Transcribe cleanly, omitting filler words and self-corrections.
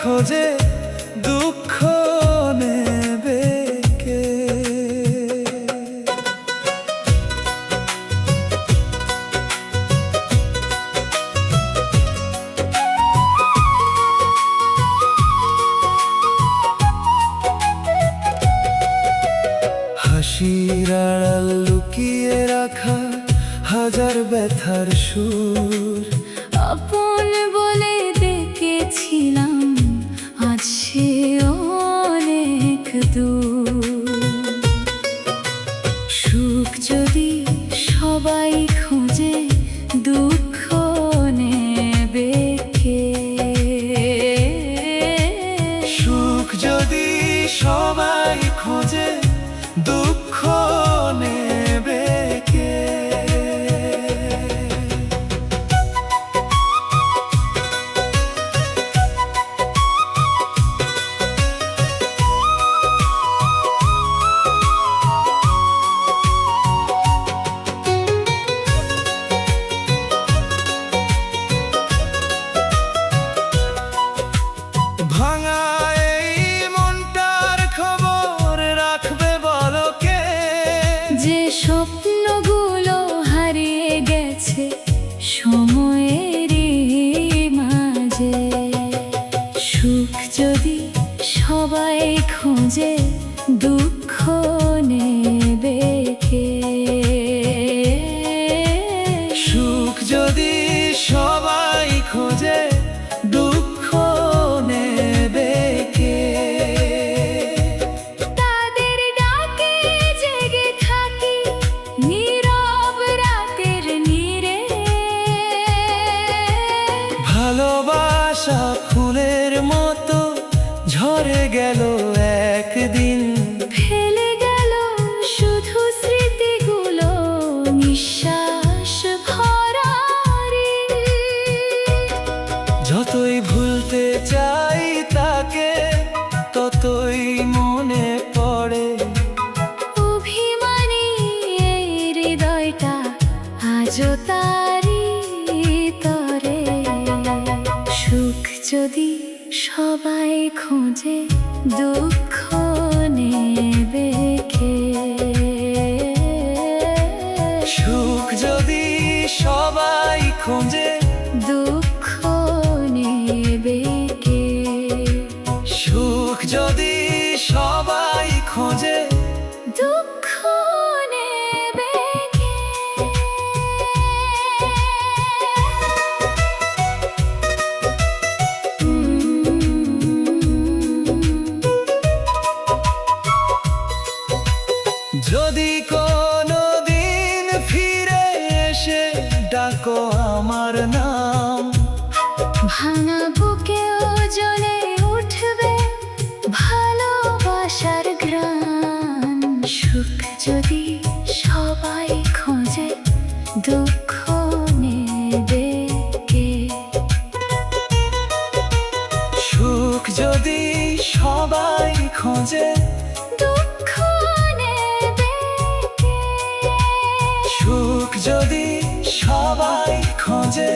খোঁজে দুঃখ নেবে কে? হাসির আড়াল লুকিয়ে রাখা হাজার ব্যথার সুর, আপন বলে ডেকেছিলাম, আজ সে অনেক দূর। সুখ যদি সবাই খোঁজে, দুঃখ নেবে কে? সুখ যদি সবাই খোঁজে দুঃখ নেবে কে? ভাঙা এই মনটার খবর রাখবে বলো কে? যে স্বপ্নগুলো হারিয়ে গেছে সময়েরই মাঝে, সুখ যদি সবাই খোঁজে, দুঃখ নেবে কে? সুখ যদি সবাই খোঁজে দুঃখ নেবে কে? তাদের ডাকে জেগে থাকি নীরব রাতের নীড়ে, ভালোবাসা ফুলের মতো ঝরে গেল একদিন, ফেলে গেল শুধু স্মৃতিগুলো নিঃশ্বাস ভরা ঋণ। যতই ভুলতে চাই তাকে ততই মনে পড়ে, অভিমানী এই হৃদয়টা আজও তারি তরে। সুখ যদি সবাই খোঁজে, দুঃখ নেবে কে? সুখ যদি সবাই খোঁজে দুঃখ নেবে কে? সুখ যদি সবাই খোঁজে দুঃখ নেবে কে? যদি কোনো দিন ফিরে এসে ডাকো আমার নাম, ভাঙা বুকেও জ্বলে উঠবে ভালোবাসার গ্রাম। সুখ যদি সবাই খোঁজে, দুঃখ নেবে কে? সুখ যদি সবাই খোঁজে দুঃখ নেবে কে? সুখ যদি সবাই খোঁজে